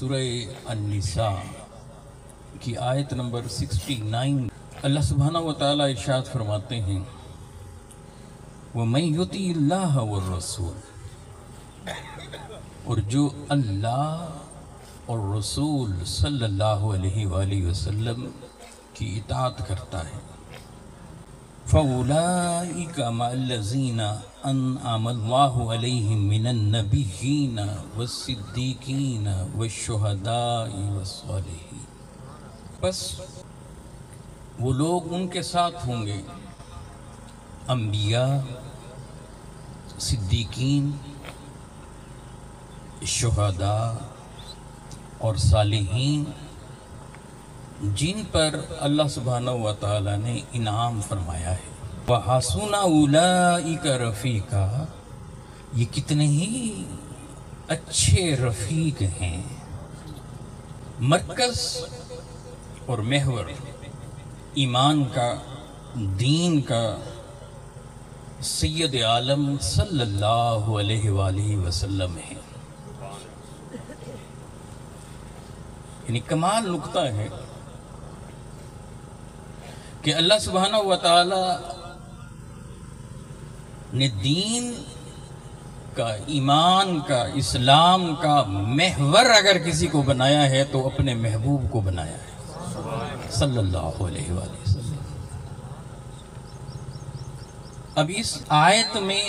سورہ النساء کی آیت نمبر 69 اللہ سبحانہ و تعالیٰ ارشاد فرماتے ہیں وَمَن يُطِعِ اللَّهَ وَالرَّسُولَ، اور جو اللہ اور رسول صلی اللہ علیہ وآلہ وسلم کی اطاعت کرتا ہے فَأُولَئِكَ مَعَ الَّذِينَ أَنْعَمَ اللَّهُ عَلَيْهِم مِّنَ النَّبِيِّينَ وَالصِّدِّيقِينَ وَالشُّهَدَاءِ وَالصَّالِحِينَ، بس وہ لوگ ان کے ساتھ ہوں گے انبیاء، صدیقین، شہداء اور صالحین، جن پر اللہ سبحانہ و تعالیٰ نے انعام فرمایا ہے۔ وَحَسُنَ أُولَئِكَ رَفِيقًا، یہ کتنے ہی اچھے رفیق ہیں۔ مرکز اور محور ایمان کا، دین کا سید عالم صلی اللہ علیہ وآلہ وسلم ہے۔ یعنی کمال نقطہ ہے کہ اللہ سبحانہ و تعالی نے دین کا، ایمان کا، اسلام کا محور اگر کسی کو بنایا ہے تو اپنے محبوب کو بنایا ہے صلی اللہ علیہ وآلہ وسلم۔ اب اس آیت میں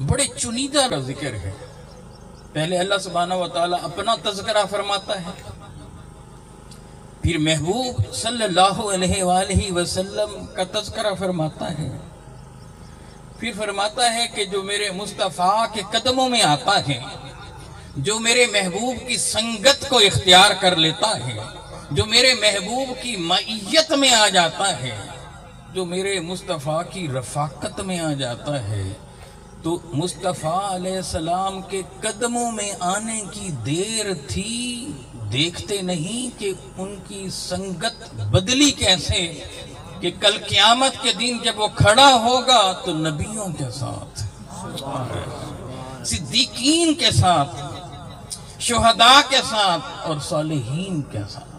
بڑے چنیدہ کا ذکر ہے۔ پہلے اللہ سبحانہ و تعالی اپنا تذکرہ فرماتا ہے، پھر محبوب صلی اللہ علیہ وآلہ وسلم کا تذکرہ فرماتا ہے، پھر فرماتا ہے کہ جو میرے مصطفیٰ کے قدموں میں آتا ہے، جو میرے محبوب کی سنگت کو اختیار کر لیتا ہے، جو میرے محبوب کی معیت میں آ جاتا ہے، جو میرے مصطفیٰ کی رفاقت میں آ جاتا ہے، تو مصطفیٰ علیہ السلام کے قدموں میں آنے کی دیر تھی، دیکھتے نہیں کہ ان کی سنگت بدلی کیسے، کہ کل قیامت کے دن جب وہ کھڑا ہوگا تو نبیوں کے ساتھ، صدیقین کے ساتھ، شہداء کے ساتھ اور صالحین کے ساتھ۔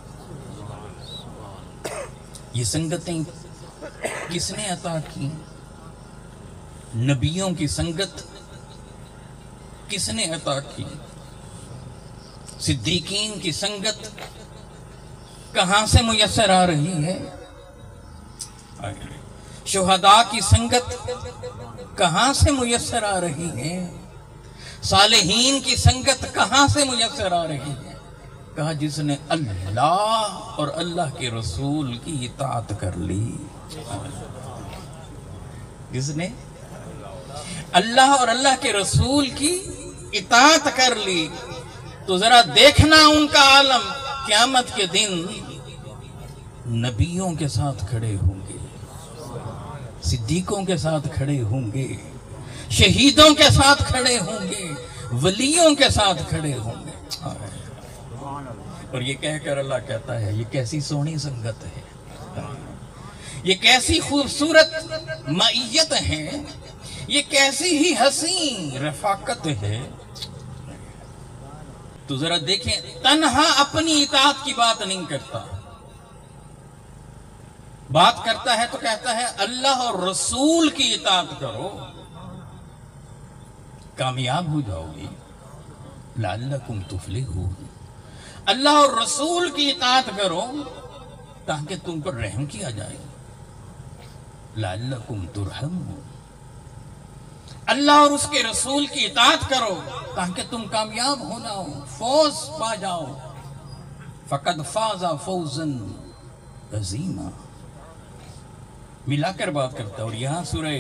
یہ سنگتیں کس نے عطا کی؟ نبیوں کی سنگت کس نے عطا کی؟ صدیقین کی سنگت کہاں سے میسر آ رہی ہے؟ شہداء کی سنگت کہاں سے میسر آ رہی ہے؟ صالحین کی سنگت کہاں سے میسر آ رہی ہے؟ کہا جس نے اللہ اور اللہ کے رسول کی اطاعت کر لی۔ جس نے اللہ اور اللہ کے رسول کی اطاعت کر لی، تو ذرا دیکھنا ان کا عالم قیامت کے دن نبیوں کے ساتھ کھڑے ہوں گے، صدیقوں کے ساتھ کھڑے ہوں گے، شہیدوں کے ساتھ کھڑے ہوں گے، ولیوں کے ساتھ کھڑے ہوں گے۔ اور یہ کہہ کر اللہ کہتا ہے یہ کیسی سونی سنگت ہے، یہ کیسی خوبصورت معیت ہے، یہ کیسی ہی حسین رفاقت ہے۔ تو ذرا دیکھیں، تنہا اپنی اطاعت کی بات نہیں کرتا، بات کرتا ہے تو کہتا ہے اللہ اور رسول کی اطاعت کرو، کامیاب ہو جاؤ گی، لعلکم تفلحون۔ اللہ اور رسول کی اطاعت کرو تاکہ تم پر رحم کیا جائے، لعلکم ترحمون۔ اللہ اور اس کے رسول کی اطاعت کرو تاکہ تم کامیاب ہو جاؤ، فوز پا جاؤ، فقد فاز فوزا عظیما۔ ملا کر بات کرتا ہے۔ اور یہاں سورہ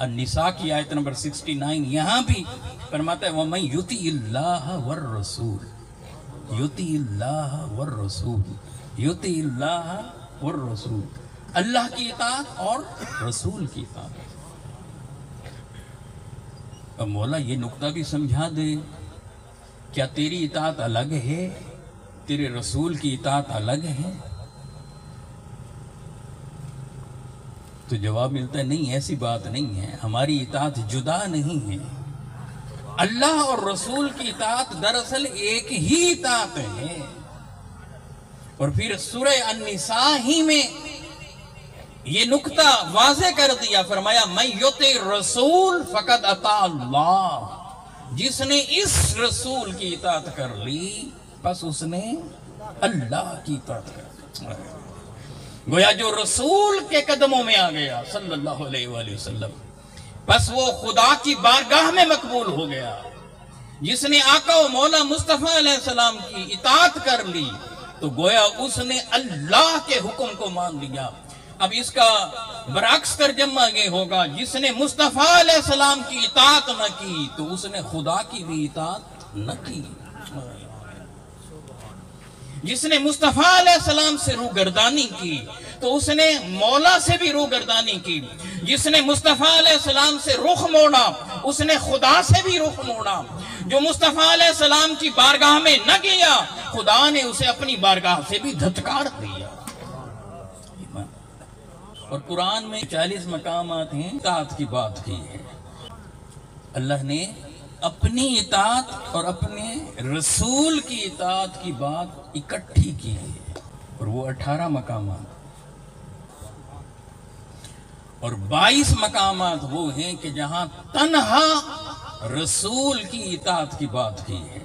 النساء کی آیت نمبر 69 یہاں بھی فرماتا ہے وَمَن يُطِعِ اللَّهَ وَالرَّسُولَ، يُطِعِ اللَّهَ وَالرَّسُولَ، يُطِعِ اللَّهَ وَالرَّسُولَ، اللہ کی اطاعت اور رسول کی اطاعت۔ اب مولا یہ نقطہ بھی سمجھا دے، کیا تیری اطاعت الگ ہے، تیرے رسول کی اطاعت الگ ہے؟ تو جواب ملتا ہے نہیں، ایسی بات نہیں ہے، ہماری اطاعت جدا نہیں ہے۔ اللہ اور رسول کی اطاعت دراصل ایک ہی اطاعت ہے، اور پھر سورہ النساء ہی میں یہ نقطہ واضح کر دیا، فرمایا من یطع الرسول فقد اطاع اللہ، جس نے اس رسول کی اطاعت کر لی بس اس نے اللہ کی اطاعت کر لی۔ گویا جو رسول کے قدموں میں آ گیا صلی اللہ علیہ وآلہ وسلم، بس وہ خدا کی بارگاہ میں مقبول ہو گیا۔ جس نے آقا و مولا مصطفیٰ علیہ السلام کی اطاعت کر لی تو گویا اس نے اللہ کے حکم کو مان لیا۔ اب اس کا برعکس ترجمہ یہ ہوگا، جس نے مصطفیٰ علیہ السلام کی اطاعت نہ کی تو اس نے خدا کی بھی اطاعت نہ کی۔ جس نے مصطفیٰ علیہ السلام سے روگردانی کی تو اس نے مولا سے بھی روگردانی کی۔ جس نے مصطفیٰ علیہ السلام سے رخ موڑا اس نے خدا سے بھی رخ موڑا۔ جو مصطفیٰ علیہ السلام کی بارگاہ میں نہ گیا خدا نے اسے اپنی بارگاہ سے بھی دھتکار دیا۔ اور قرآن میں 40 مقامات ہیں اطاعت کی بات کی ہے۔ اللہ نے اپنی اطاعت اور اپنے رسول کی اطاعت کی بات اکٹھی کی ہے، اور وہ 18 مقامات اور 22 مقامات وہ ہیں کہ جہاں تنہا رسول کی اطاعت کی بات کی ہے،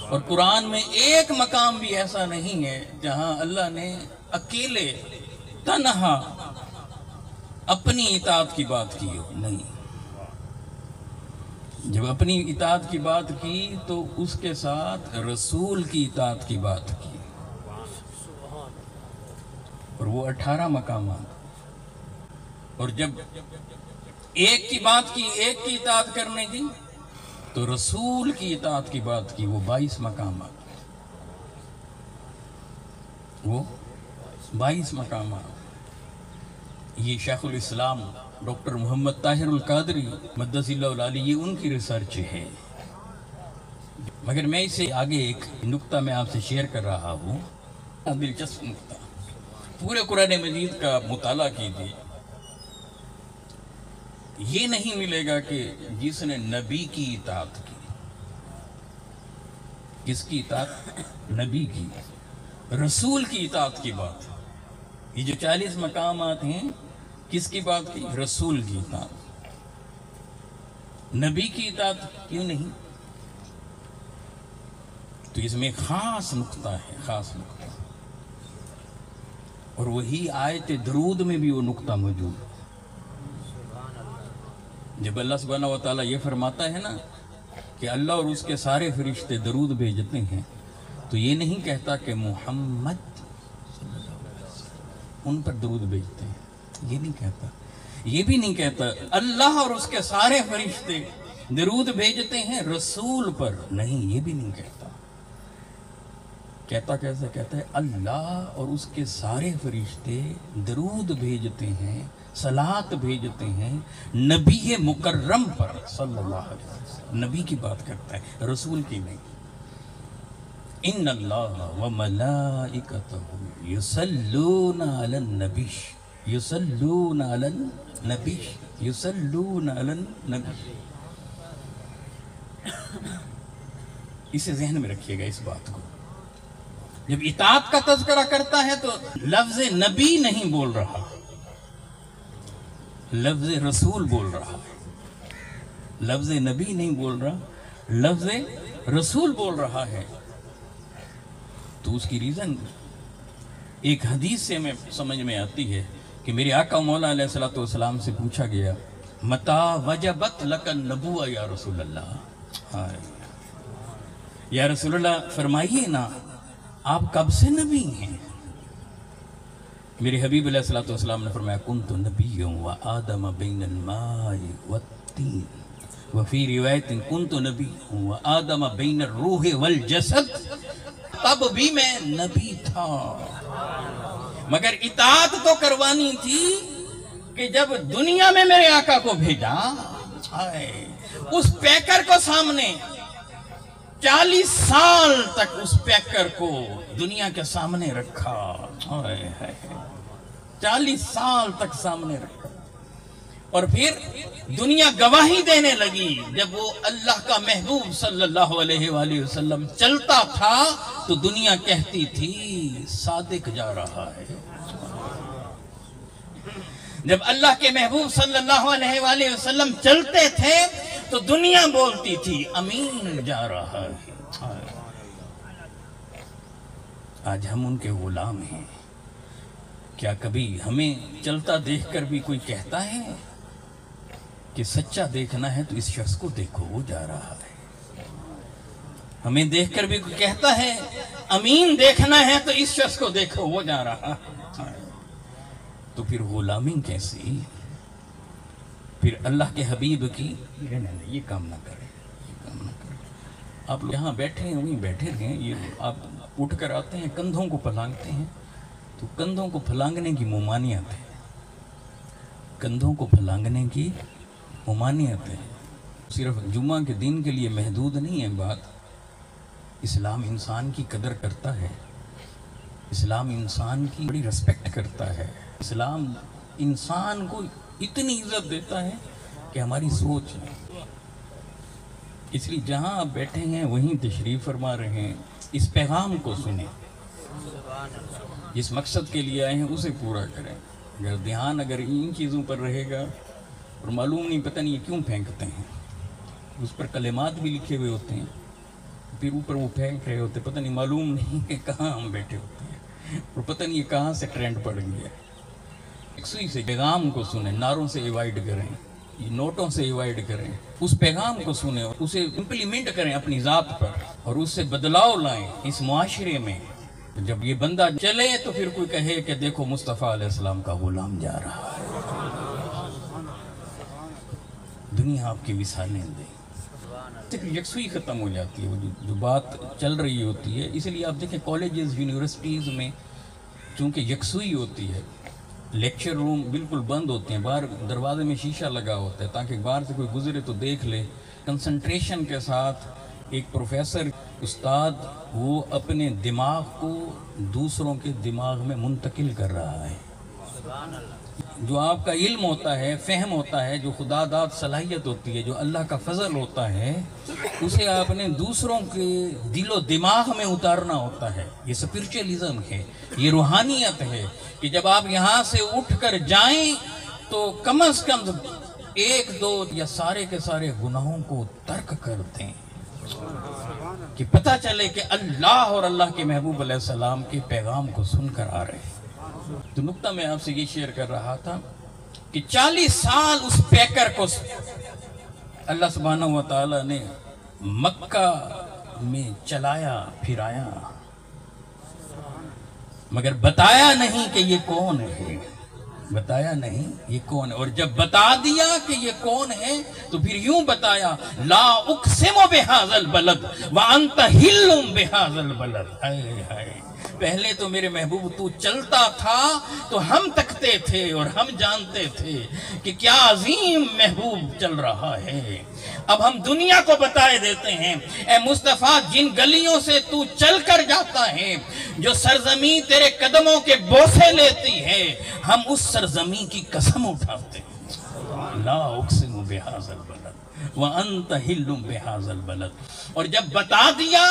اور قرآن میں ایک مقام بھی ایسا نہیں ہے جہاں اللہ نے اکیلے تنہا اپنی اطاعت کی بات کی ہو۔ نہیں، جب اپنی اطاعت کی بات کی تو اس کے ساتھ رسول کی اطاعت کی بات کی، اور وہ 18 مقامات۔ اور جب ایک کی بات کی، ایک کی اطاعت کرنے کی تو رسول کی اطاعت کی بات کی، وہ 22 مقامات، وہ 22 مقامات۔ یہ شیخ الاسلام ڈاکٹر محمد طاہر القادری مقدس اللہ العالی، یہ ان کی ریسرچ ہے۔ مگر میں اسے آگے ایک نقطہ میں آپ سے شیئر کر رہا ہوں، دلچسپ نقطہ۔ پورے قرآن مجید کا مطالعہ کیجیے، یہ نہیں ملے گا کہ جس نے نبی کی اطاعت کی۔ کس کی اطاعت؟ نبی کی، رسول کی اطاعت کی بات۔ یہ جو 40 مقامات ہیں کس کی بات کی؟ رسول کی اطاعت۔ نبی کی اطاعت کیوں نہیں؟ تو اس میں خاص نقطہ ہے، خاص نقطہ، اور وہی آیت درود میں بھی وہ نقطہ موجود ہے۔ جب اللہ سبحانہ وتعالیٰ یہ فرماتا ہے نا کہ اللہ اور اس کے سارے فرشتے درود بھیجتے ہیں، تو یہ نہیں کہتا کہ محمد ان پر درود بھیجتے ہیں، یہ نہیں کہتا۔ یہ بھی نہیں کہتا اللہ اور اس کے سارے فرشتے درود بھیجتے ہیں رسول پر، نہیں، یہ بھی نہیں کہتا۔ کہتا کیسا؟ کہتا ہے اللہ اور اس کے سارے فرشتے درود بھیجتے ہیں، صلات بھیجتے ہیں نبی مکرم پر صلی اللہ علیہ وسلم۔ نبی کی بات کرتا ہے، رسول کی نہیں۔ ان اللہ وملائکتہ یصلون علی النبی، یصلون علی النبی، یصلون علی النبی۔ اسے ذہن میں رکھیے گا اس بات کو۔ جب اطاعت کا تذکرہ کرتا ہے تو لفظ نبی نہیں بول رہا، لفظ رسول بول رہا ہے۔ لفظ نبی نہیں بول رہا، لفظ رسول بول رہا ہے۔ تو اس کی ریزن ایک حدیث سے میں سمجھ میں آتی ہے کہ میرے آقا مولا علیہ السلام سے پوچھا گیا، متا وجبت لک النبوہ یا رسول اللہ، یا رسول اللہ فرمائیے نا آپ کب سے نبی ہیں؟ میرے حبیب علیہ السلام نے فرمایا، کنت نبی و آدم بین الماء والتین، وفی روایت کنت نبی و آدم بین الروح والجسد، تب بھی میں نبی تھا، مگر اطاعت تو کروانی تھی کہ جب دنیا میں میرے آقا کو بھیجا، اس پیکر کو سامنے 40 سال تک اس پیکر کو دنیا کے سامنے رکھا، 40 سال تک سامنے رکھا، اور پھر دنیا گواہی دینے لگی جب وہ اللہ کا محبوب صلی اللہ علیہ وآلہ وسلم چلتا تھا تو دنیا کہتی تھی صادق جا رہا ہے. جب اللہ کے محبوب صلی اللہ علیہ وآلہ وسلم چلتے تھے تو دنیا بولتی تھی امین جا رہا ہے. آج ہم ان کے غلام ہیں. کیا کبھی ہمیں چلتا دیکھ کر بھی کوئی کہتا ہے کہ سچا دیکھنا ہے تو اس شخص کو دیکھو وہ جا رہا ہے؟ ہمیں دیکھ کر بھی کوئی کہتا ہے امین دیکھنا ہے تو اس شخص کو دیکھو وہ جا رہا ہے؟ تو پھر غلامی کیسی؟ پھر اللہ کے حبیب کی یہ کام نہ کرے، یہ کام نہ کرے. آپ یہاں بیٹھے ہیں وہیں بیٹھے رہیں. یہ آپ اٹھ کر آتے ہیں کندھوں کو پھلانگتے ہیں تو کندھوں کو پھلانگنے کی ممانعت ہے. کندھوں کو پھلانگنے کی ممانعت ہے. صرف جمعہ کے دن کے لیے محدود نہیں ہے بات. اسلام انسان کی قدر کرتا ہے. اسلام انسان کی بڑی رسپیکٹ کرتا ہے. اسلام انسان کو اتنی عزت دیتا ہے کہ ہماری سوچ ہے. اس لیے جہاں آپ بیٹھے ہیں وہیں تشریف فرما رہے ہیں. اس پیغام کو سنیں، جس مقصد کے لیے آئے ہیں اسے پورا کریں. اگر دھیان ان چیزوں پر رہے گا اور معلوم نہیں پتہ نہیں یہ کیوں پھینکتے ہیں، اس پر کلمات بھی لکھے ہوئے ہوتے ہیں، پھر اوپر وہ پھینک رہے ہوتے، پتہ نہیں معلوم نہیں کہ کہاں ہم بیٹھے ہوتے ہیں اور پتہ نہیں یہ کہاں سے ٹرینڈ پڑ گیا. یکسوئی سے پیغام کو سنیں، نعروں سے ایوائڈ کریں، نوٹوں سے ایوائڈ کریں. اس پیغام کو سنیں، اسے امپلیمنٹ کریں اپنی ذات پر اور اس سے بدلاؤ لائیں اس معاشرے میں. جب یہ بندہ چلے تو پھر کوئی کہے کہ دیکھو مصطفیٰ علیہ السلام کا غلام جا رہا ہے. دنیا آپ کی مثالیں دے. یکسوئی ختم ہو جاتی ہے. وہ جو بات چل رہی ہوتی ہے، اس لیے آپ دیکھیں کالجز یونیورسٹیز میں چونکہ یکسوئی ہوتی ہے، لیکچر روم بالکل بند ہوتے ہیں، باہر دروازے میں شیشہ لگا ہوتا ہے تاکہ باہر سے کوئی گزرے تو دیکھ لے. کنسنٹریشن کے ساتھ ایک پروفیسر استاد وہ اپنے دماغ کو دوسروں کے دماغ میں منتقل کر رہا ہے. جو آپ کا علم ہوتا ہے، فہم ہوتا ہے، جو خدا داد صلاحیت ہوتی ہے، جو اللہ کا فضل ہوتا ہے، اسے آپ نے دوسروں کے دل و دماغ میں اتارنا ہوتا ہے. یہ اسپرچولیزم ہے، یہ روحانیت ہے کہ جب آپ یہاں سے اٹھ کر جائیں تو کم از کم ایک دو یا سارے کے سارے گناہوں کو ترک کر دیں کہ پتہ چلے کہ اللہ اور اللہ کے محبوب علیہ السلام کے پیغام کو سن کر آ رہے ہیں. تو نقطہ میں آپ سے یہ شیئر کر رہا تھا کہ 40 سال اس پیکر کو اللہ سبحانہ و تعالی نے مکہ میں چلایا پھرایا، مگر بتایا نہیں کہ یہ کون ہے. بتایا نہیں یہ کون ہے. اور جب بتا دیا کہ یہ کون ہے تو پھر یوں بتایا لا اقسم بہذا البلد وانت حل بہذا البلد. ہائے ہائے، پہلے تو میرے محبوب تو چلتا تھا تو ہم تکتے تھے اور ہم جانتے تھے کہ کیا عظیم محبوب چل رہا ہے. اب ہم دنیا کو بتائے دیتے ہیں اے مصطفیٰ جن گلیوں سے تو چل کر جاتا ہے، جو سرزمین تیرے قدموں کے بوسے لیتی ہے، ہم اس سرزمین کی قسم اٹھاتے ہیں. لا اقسم بہذا البلد وانت حل بہذا البلد. اور جب بتا دیا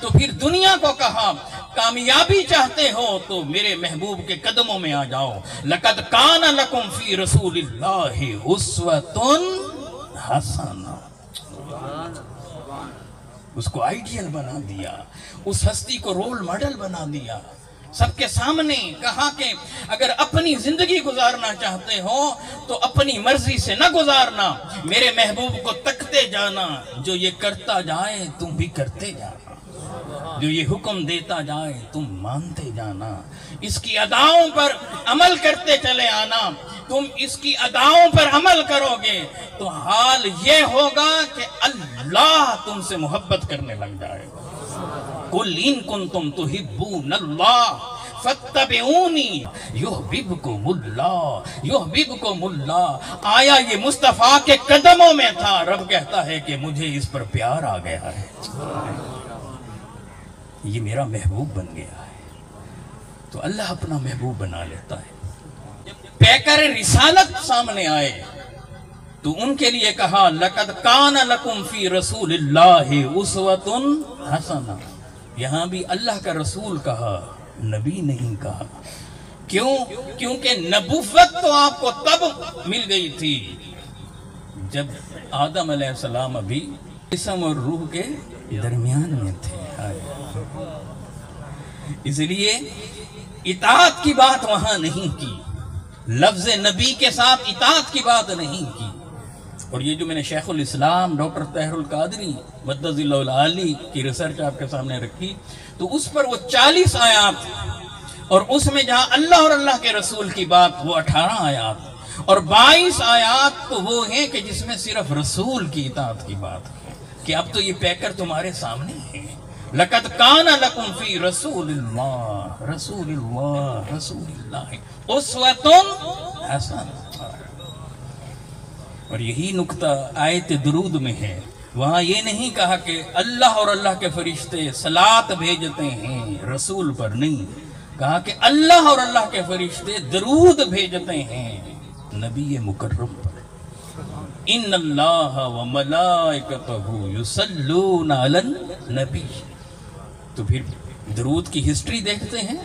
تو پھر دنیا کو کہا کامیابی چاہتے ہو تو میرے محبوب کے قدموں میں آ جاؤ. لقد کان لکم فی رسول اللہ اسوۃ حسنہ. اس کو آئیڈیل بنا دیا، اس ہستی کو رول ماڈل بنا دیا، سب کے سامنے کہا کہ اگر اپنی زندگی گزارنا چاہتے ہو تو اپنی مرضی سے نہ گزارنا، میرے محبوب کو تکتے جانا. جو یہ کرتا جائے تم بھی کرتے جانا، جو یہ حکم دیتا جائے تم مانتے جانا، اس کی اداؤں پر عمل کرتے چلے آنا. تم اس کی اداؤں پر عمل کرو گے تو حال یہ ہوگا کہ اللہ تم سے محبت کرنے لگ جائے گا. قُلْ إِن كُنْتُمْ تُحِبُّونَ اللَّهَ فَاتَّبِعُونِي يُحْبِبْكُمُ اللَّهُ يُحْبِبْكُمُ اللَّهُ. آیا یہ مصطفیٰ کے قدموں میں تھا، رب کہتا ہے کہ مجھے اس پر پیار آ گیا ہے، یہ میرا محبوب بن گیا ہے. تو اللہ اپنا محبوب بنا لیتا ہے. پیکر رسالت سامنے آئے تو ان کے لیے کہا لقد کان لکم فی رسول اللہ اسوۃ حسنہ. یہاں بھی اللہ کا رسول کہا، نبی نہیں کہا. کیوں؟ کیونکہ نبوت تو آپ کو تب مل گئی تھی جب آدم علیہ السلام ابھی جسم اور روح کے درمیان میں تھے. اس لیے اطاعت کی بات وہاں نہیں کی، لفظ نبی کے ساتھ اطاعت کی بات نہیں کی. اور یہ جو میں نے شیخ الاسلام ڈاکٹر طاہر القادری مدد اللہ العالی کی ریسرچ آپ کے سامنے رکھی، تو اس پر وہ 40 آیات، اور اس میں جہاں اللہ اور اللہ کے رسول کی بات وہ 18 آیات، اور 22 آیات تو وہ ہیں کہ جس میں صرف رسول کی اطاعت کی بات ہے کہ اب تو یہ پیکر تمہارے سامنے ہے. لقد کان لکم فی رسول اللہ، رسول اللہ، رسول اللہ اسوۃ حسنہ. اور یہی نکتہ آیت درود میں ہے. وہاں یہ نہیں کہا کہ اللہ اور اللہ کے فرشتے صلاۃ بھیجتے ہیں رسول پر، نہیں کہا کہ اللہ اور اللہ کے فرشتے درود بھیجتے ہیں نبی مکرم پر. ان اللہ وملائکتہ یصلون علی النبی. تو پھر درود کی ہسٹری دیکھتے ہیں،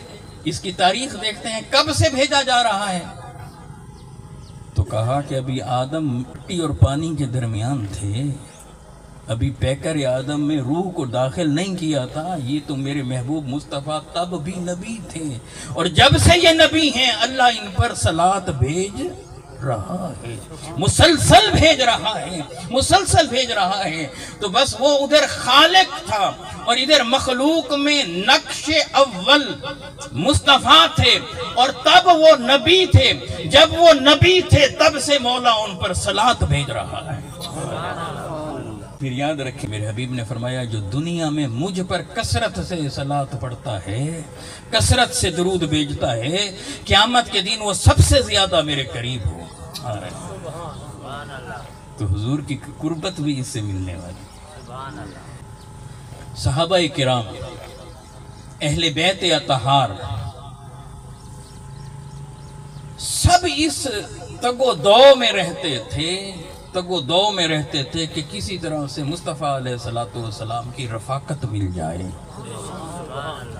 اس کی تاریخ دیکھتے ہیں، کب سے بھیجا جا رہا ہے. تو کہا کہ ابھی آدم مٹی اور پانی کے درمیان تھے، ابھی پیکر آدم میں روح کو داخل نہیں کیا تھا. یہ تو میرے محبوب مصطفیٰ تب بھی نبی تھے، اور جب سے یہ نبی ہیں اللہ ان پر صلاۃ بھیج رہا ہے، مسلسل بھیج رہا ہے، مسلسل بھیج رہا ہے. تو بس وہ ادھر خالق تھا اور ادھر مخلوق میں نقش اول مصطفیٰ تھے، اور تب وہ نبی تھے. جب وہ نبی تھے تب سے مولا ان پر صلاۃ بھیج رہا ہے. پھر یاد رکھیں میرے حبیب نے فرمایا جو دنیا میں مجھ پر کثرت سے صلاۃ پڑھتا ہے، کثرت سے درود بھیجتا ہے، قیامت کے دن وہ سب سے زیادہ میرے قریب ہو. تو حضور کی قربت بھی اس سے ملنے والی. صحابہ کرام، اہل بیت اطہار، سب اس تگ و دو میں رہتے تھے، تگ و دو میں رہتے تھے کہ کسی طرح سے مصطفیٰ علیہ السلام کی رفاقت مل جائے،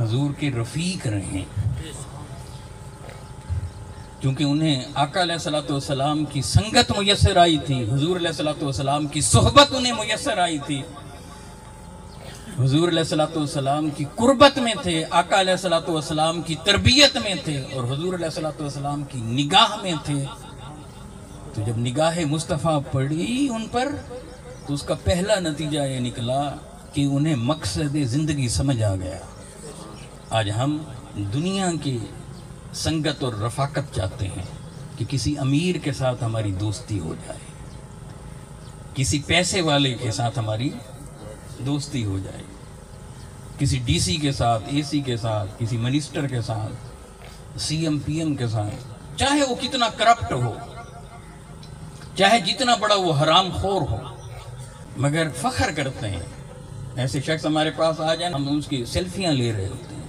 حضور کے رفیق رہیں. کیونکہ انہیں آقا علیہ السلام کی سنگت میسر آئی تھی، حضور علیہ السلام کی صحبت انہیں میسر آئی تھی، حضور علیہ السلام کی قربت میں تھے، آقا علیہ السلام کی تربیت میں تھے، اور حضور علیہ السلام کی نگاہ میں تھے. تو جب نگاہ مصطفیٰ پڑی ان پر تو اس کا پہلا نتیجہ یہ نکلا کہ انہیں مقصد زندگی سمجھ آ گیا. آج ہم دنیا کی سنگت اور رفاقت چاہتے ہیں کہ کسی امیر کے ساتھ ہماری دوستی ہو جائے، کسی پیسے والے کے ساتھ ہماری دوستی ہو جائے، کسی ڈی سی کے ساتھ، اے سی کے ساتھ، کسی منسٹر کے ساتھ، سی ایم پی ایم کے ساتھ، چاہے وہ کتنا کرپٹ ہو، چاہے جتنا بڑا وہ حرام خور ہو، مگر فخر کرتے ہیں. ایسے شخص ہمارے پاس آ جائیں، ہم اس کی سیلفیاں لے رہے ہوتے ہیں،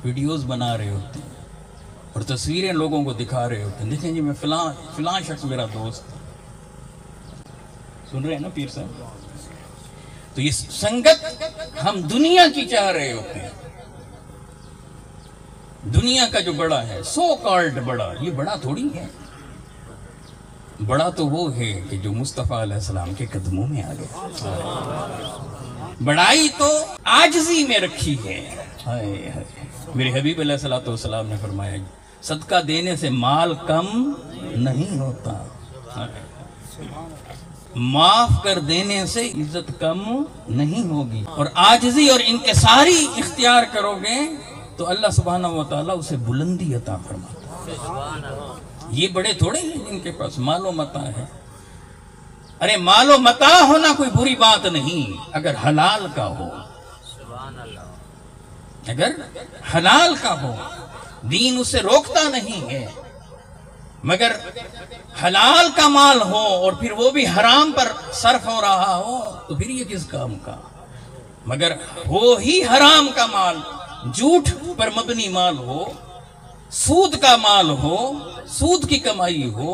ویڈیوز بنا رہے ہوتے ہیں، اور تصویریں لوگوں کو دکھا رہے ہوتے ہیں. دیکھیں جی میں فلاں شخص میرا دوست. سن رہے ہیں نا پیر صاحب؟ تو یہ سنگت ہم دنیا کی چاہ رہے ہوتے ہیں. دنیا کا جو بڑا ہے، سو کالڈ بڑا، یہ بڑا تھوڑی ہے. بڑا تو وہ ہے کہ جو مصطفیٰ علیہ السلام کے قدموں میں آ گیا. بڑائی تو عاجزی میں رکھی ہے. میرے حبیب علیہ السلام نے فرمایا صدقہ دینے سے مال کم نہیں ہوتا، معاف کر دینے سے عزت کم نہیں ہوگی. اور عاجزی اور انکساری اختیار کرو گے تو اللہ سبحانہ و تعالیٰ اسے بلندی عطا فرماتا ہے. یہ بڑے تھوڑے ہیں جن کے پاس مال و متاع ہے. ارے مال و متاع ہونا کوئی بری بات نہیں اگر حلال کا ہو، اگر حلال کا ہو، دین اسے روکتا نہیں ہے. مگر حلال کا مال ہو اور پھر وہ بھی حرام پر صرف ہو رہا ہو تو پھر یہ کس کام کا. مگر ہو ہی حرام کا مال، جھوٹ پر مبنی مال ہو، سود کا مال ہو، سود کی کمائی ہو،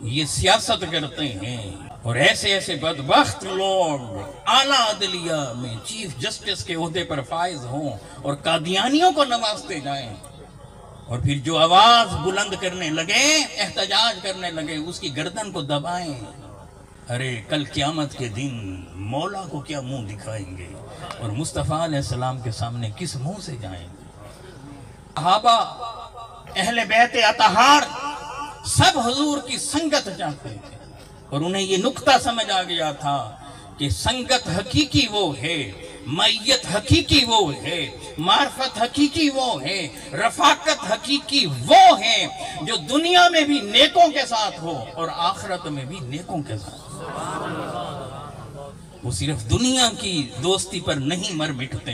یہ سیاست کرتے ہیں اور ایسے ایسے بدبخت لوگ اعلیٰ عدلیہ میں چیف جسٹس کے عہدے پر فائز ہوں اور قادیانیوں کو نوازتے جائیں، اور پھر جو آواز بلند کرنے لگے، احتجاج کرنے لگے، اس کی گردن کو دبائیں۔ ارے کل قیامت کے دن مولا کو کیا منہ دکھائیں گے اور مصطفیٰ علیہ السلام کے سامنے کس منہ سے جائیں گے؟ صحابہ، اہل بیت اطہار سب حضور کی سنگت چاہتے تھے، اور انہیں یہ نکتہ سمجھ آ گیا تھا کہ سنگت حقیقی وہ ہے، معیت حقیقی وہ ہے، معرفت حقیقی وہ ہے، رفاقت حقیقی وہ ہے جو دنیا میں بھی نیکوں کے ساتھ ہو اور آخرت میں بھی نیکوں کے ساتھ۔ وہ صرف دنیا کی دوستی پر نہیں مر مٹتے،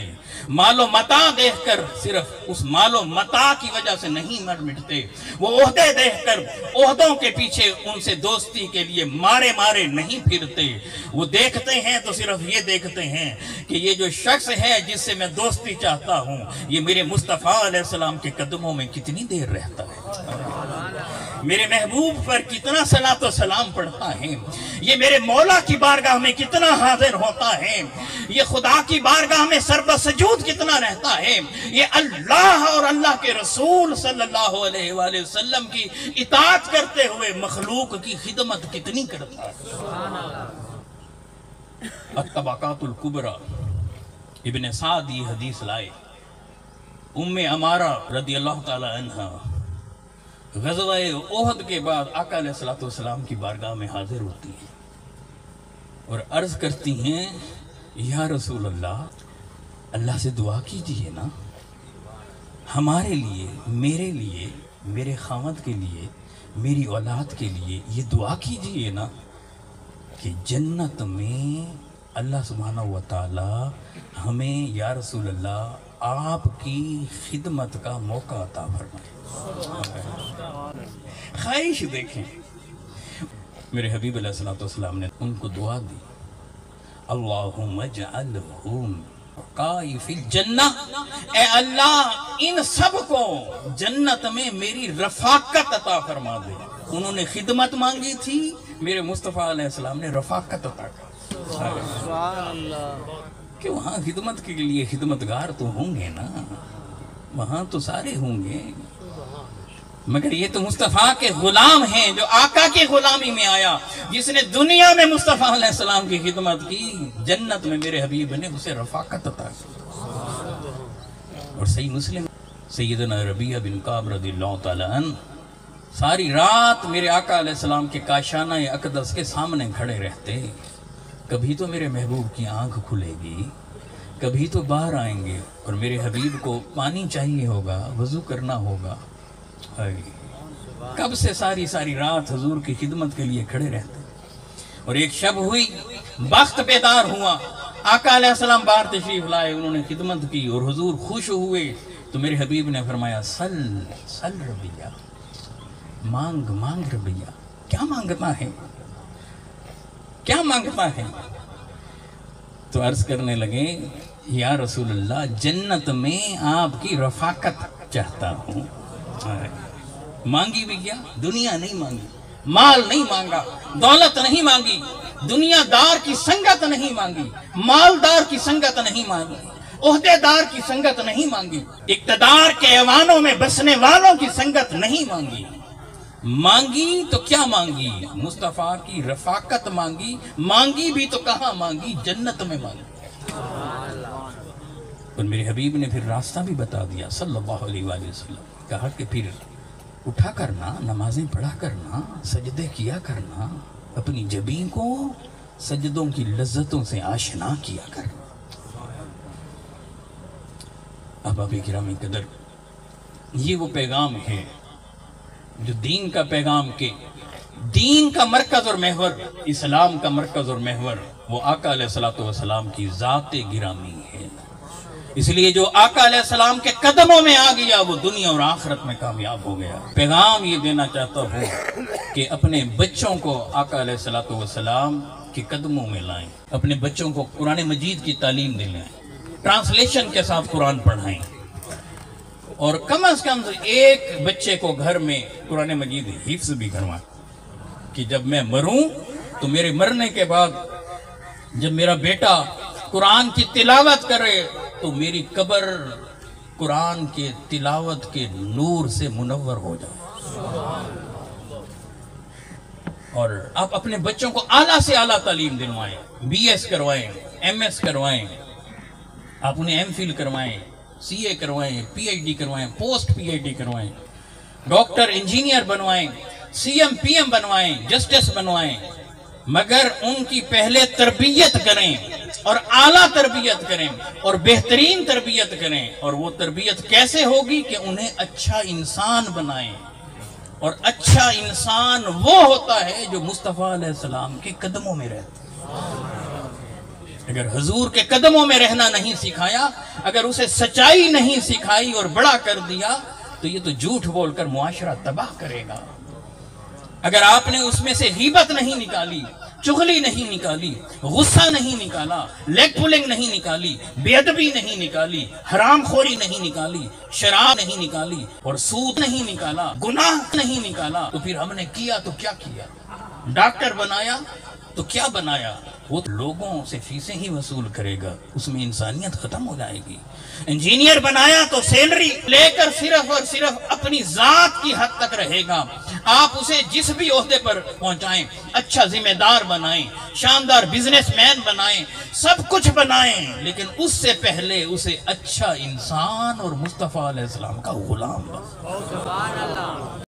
مال و متاع دیکھ کر صرف اس مال و متاع کی وجہ سے نہیں مر مٹتے، وہ عہدے دیکھ کر عہدوں کے پیچھے ان سے دوستی کے لیے مارے مارے نہیں پھرتے۔ وہ دیکھتے ہیں تو صرف یہ دیکھتے ہیں کہ یہ جو شخص ہے جس سے میں دوستی چاہتا ہوں، یہ میرے مصطفیٰ علیہ السلام کے قدموں میں کتنی دیر رہتا ہے، میرے محبوب پر کتنا صلاۃ و سلام پڑھتا ہے، یہ میرے مولا کی بارگاہ میں کتنا حاضر ہوتا ہے، یہ خدا کی بارگاہ میں سربسجود کتنا رہتا ہے، یہ اللہ اور اللہ کے رسول صلی اللہ علیہ وآلہ وسلم کی اطاعت کرتے ہوئے مخلوق کی خدمت کتنی کرتا ہے۔ الطبقات الکبریٰ ابن سعد یہ حدیث لائے، ام عمارہ رضی اللہ تعالی عنہ غزوہ احد کے بعد آقا علیہ السلام کی بارگاہ میں حاضر ہوتی ہیں اور عرض کرتی ہیں، یا رسول اللہ، اللہ سے دعا کیجئے نا ہمارے لیے، میرے خاوند کے لیے، میری اولاد کے لیے یہ دعا کیجئے نا کہ جنت میں اللہ سبحانہ وتعالی ہمیں یا رسول اللہ آپ کی خدمت کا موقع عطا فرمائے۔ خواہش دیکھیں، میرے حبیب علیہ السلام نے ان کو دعا دی، اللہم اجعلہم رفقائی فی الجنہ، اے اللہ ان سب کو جنت میں میری رفاقت عطا فرما دے۔ انہوں نے خدمت مانگی تھی، میرے مصطفیٰ علیہ السلام نے رفاقت عطا کر، کہ وہاں خدمت کے لیے خدمتگار تو ہوں گے نا، وہاں تو سارے ہوں گے، مگر یہ تو مصطفیٰ کے غلام ہیں، جو آقا کی غلامی میں آیا، جس نے دنیا میں مصطفیٰ علیہ السلام کی خدمت کی، جنت میں میرے حبیب نے اسے رفاقت عطا کی۔ اور صحیح مسلم سیدنا ربیعہ بن کعب رضی اللہ تعالی عنہ ساری رات میرے آقا علیہ السلام کے کاشانہ اقدس کے سامنے کھڑے رہتے، کبھی تو میرے محبوب کی آنکھ کھلے گی، کبھی تو باہر آئیں گے اور میرے حبیب کو پانی چاہیے ہوگا، وضو کرنا ہوگا، کب سے ساری رات حضور کی خدمت کے لیے کھڑے رہتے۔ اور ایک شب ہوئی، بخت بیدار ہوا، آقا علیہ السلام باہر تشریف لائے، انہوں نے خدمت کی اور حضور خوش ہوئے تو میرے حبیب نے فرمایا، سل ربیعہ، مانگ ربیعہ، کیا مانگتا ہے، کیا مانگتا ہے؟ تو عرض کرنے لگے، یا رسول اللہ، جنت میں آپ کی رفاقت چاہتا ہوں۔ مانگی بھی کیا؟ دنیا نہیں مانگی، مال نہیں مانگا، دولت نہیں مانگی، دنیا دار کی سنگت نہیں مانگی، مالدار کی سنگت نہیں مانگی، عہدے دار کی سنگت نہیں مانگی، اقتدار کے ایوانوں میں بسنے والوں کی سنگت نہیں مانگی۔ مانگی تو کیا مانگی؟ مصطفیٰ کی رفاقت مانگی، مانگی بھی تو کہاں مانگی؟ جنت میں مانگی۔ اور میرے حبیب نے پھر راستہ بھی بتا دیا صلی اللہ علیہ وآلہ وسلم، کہا کہ پھر اٹھا کرنا، نمازیں پڑھا کرنا، سجدے کیا کرنا، اپنی جبین کو سجدوں کی لذتوں سے آشنا کیا کرنا۔ احباب گرامی قدر، یہ وہ پیغام ہے جو دین کا پیغام کے دین کا مرکز اور محور، اسلام کا مرکز اور محور وہ آقا علیہ السلام کی ذات گرامی ہے۔ اس لیے جو آقا علیہ السلام کے قدموں میں آ گیا وہ دنیا اور آخرت میں کامیاب ہو گیا۔ پیغام یہ دینا چاہتا ہوں کہ اپنے بچوں کو آقا علیہ السلام کے قدموں میں لائیں، اپنے بچوں کو قرآن مجید کی تعلیم دلائیں، ٹرانسلیشن کے ساتھ قرآن پڑھائیں، اور کم از کم ایک بچے کو گھر میں قرآن مجید حفظ بھی کروائیں۔ کہ جب میں مروں تو میرے مرنے کے بعد جب میرا بیٹا قرآن کی تلاوت کرے تو میری قبر قرآن کے تلاوت کے نور سے منور ہو جائے۔ اور آپ اپنے بچوں کو اعلیٰ سے اعلیٰ تعلیم دلوائیں، بی ایس کروائیں، ایم ایس کروائیں، آپ انہیں ایم فل کروائیں، سی اے کروائیں، پی ایچ ڈی کروائیں، پوسٹ پی ایچ ڈی کروائیں، ڈاکٹر انجینئر بنوائیں، سی ایم پی ایم بنوائیں، جسٹس بنوائیں، مگر ان کی پہلے تربیت کریں اور اعلیٰ تربیت کریں اور بہترین تربیت کریں۔ اور وہ تربیت کیسے ہوگی کہ انہیں اچھا انسان بنائیں، اور اچھا انسان وہ ہوتا ہے جو مصطفیٰ علیہ السلام کے قدموں میں رہتا ہے۔ اگر حضور کے قدموں میں رہنا نہیں سکھایا، اگر اسے سچائی نہیں سکھائی اور بڑا کر دیا تو یہ تو جھوٹ بول کر معاشرہ تباہ کرے گا۔ اگر آپ نے اس میں سے غیبت نہیں نکالی، چغلی نہیں نکالی، غصہ نہیں نکالا، لیگ پولنگ نہیں نکالی، بے ادبی نہیں نکالی، حرام خوری نہیں نکالی، شراب نہیں نکالی اور سود نہیں نکالا، گناہ نہیں نکالا، تو پھر ہم نے کیا تو کیا کیا؟ ڈاکٹر بنایا تو کیا بنایا؟ وہ لوگوں سے فیسیں ہی وصول کرے گا، اس میں انسانیت ختم ہو جائے گی۔ انجینئر بنایا تو سیلری لے کر صرف اور صرف اپنی ذات کی حد تک رہے گا۔ آپ اسے جس بھی عہدے پر پہنچائیں، اچھا ذمہ دار بنائیں، شاندار بزنس مین بنائیں، سب کچھ بنائیں، لیکن اس سے پہلے اسے اچھا انسان اور مصطفیٰ علیہ السلام کا غلام بنائیں۔